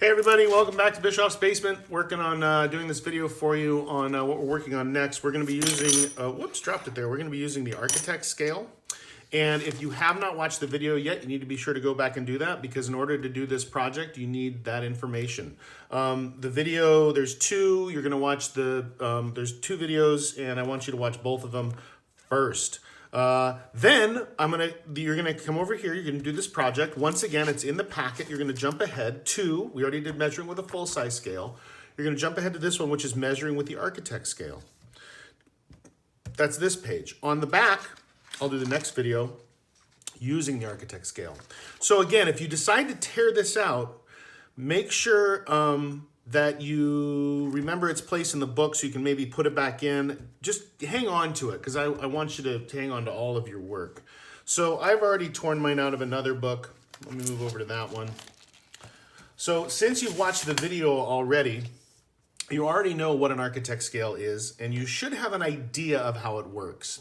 Hey everybody, welcome back to Bischoff's Basement. Working on doing this video for you on what we're working on next. We're going to be using, whoops, dropped it there. We're going to be using the architect scale. And if you have not watched the video yet, you need to be sure to go back and do that, because in order to do this project, you need that information. The video, there's two. You're going to watch there's two videos, and I want you to watch both of them first. Then you're gonna come over here, you're gonna do this project. Once again, it's in the packet. You're gonna jump ahead to, we already did measuring with a full size scale. You're gonna jump ahead to this one, which is measuring with the architect scale. That's this page. On the back, I'll do the next video using the architect scale. So again, if you decide to tear this out, make sure that you remember its place in the book so you can maybe put it back in. Just hang on to it, because I want you to hang on to all of your work. So I've already torn mine out of another book. Let me move over to that one. So since you've watched the video already, you already know what an architect scale is, and you should have an idea of how it works.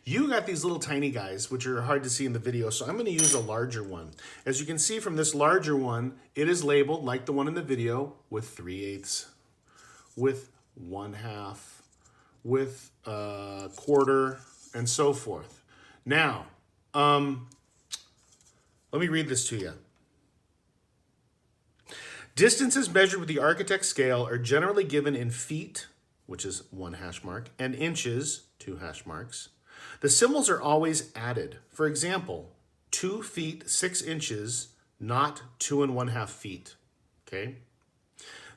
You got these little tiny guys, which are hard to see in the video, so I'm going to use a larger one. As you can see from this larger one, it is labeled, like the one in the video, with 3/8, with 1/2, with a quarter, and so forth. Now, let me read this to you. Distances measured with the architect scale are generally given in feet, which is 1 hash mark, and inches, 2 hash marks. The symbols are always added. For example, 2 feet 6 inches, not 2 1/2 feet. Okay?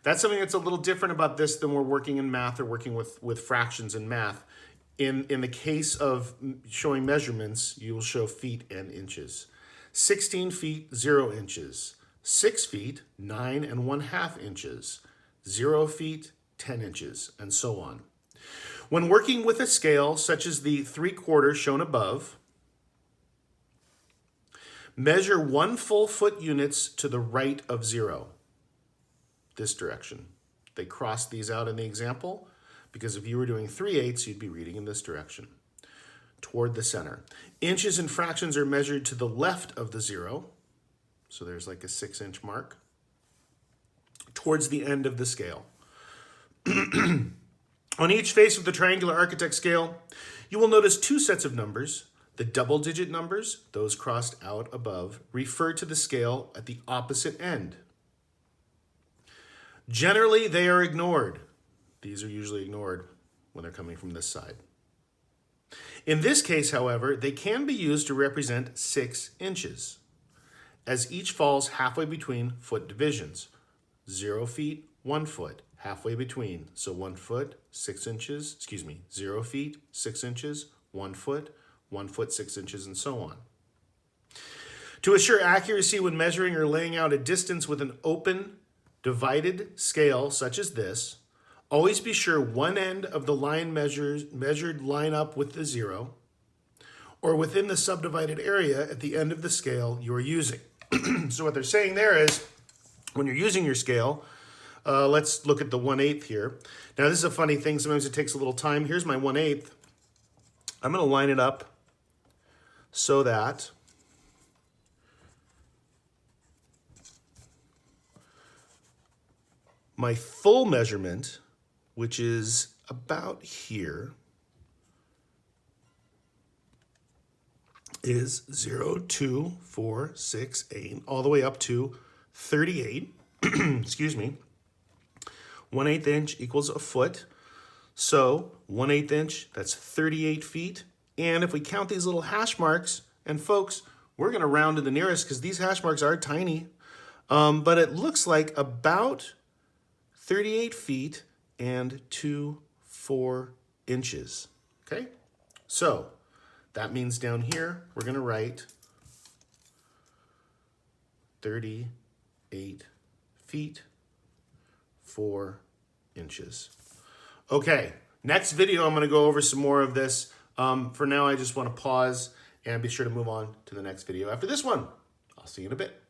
That's something that's a little different about this than we're working in math or working with fractions in math. In the case of showing measurements, you will show feet and inches. 16 feet, 0 inches. 6 feet, 9 1/2 inches. 0 feet, 10 inches, and so on. When working with a scale, such as the 3/4 shown above, measure 1 full foot units to the right of 0, this direction. They crossed these out in the example, because if you were doing 3/8, you'd be reading in this direction, toward the center. Inches and fractions are measured to the left of the 0, so there's like a 6-inch mark, towards the end of the scale. On each face of the triangular architect scale, you will notice 2 sets of numbers. The double-digit numbers, those crossed out above, refer to the scale at the opposite end. Generally, they are ignored. These are usually ignored when they're coming from this side. In this case, however, they can be used to represent 6 inches, as each falls halfway between foot divisions. 0 feet, 1 foot. Halfway between, so 1 foot, 6 inches, 0 feet, 6 inches, 1 foot, 1 foot, 6 inches, and so on. To assure accuracy when measuring or laying out a distance with an open, divided scale such as this, always be sure one end of the line measured line up with the 0, or within the subdivided area at the end of the scale you are using. So what they're saying there is, when you're using your scale, let's look at the 1/8 here. Now this is a funny thing. Sometimes it takes a little time. Here's my 1/8. I'm going to line it up so that my full measurement, which is about here, is 0, 2, 4, 6, 8, all the way up to 38. Excuse me. 1/8 inch equals a foot. So 1/8 inch, that's 38 feet. And if we count these little hash marks, and folks, we're going to round to the nearest because these hash marks are tiny, but it looks like about 38 feet and 4 inches. Okay? So that means down here, we're going to write 38 feet, 4 inches. Okay, next video I'm going to go over some more of this. For now, I just want to pause and be sure to move on to the next video after this one. I'll see you in a bit.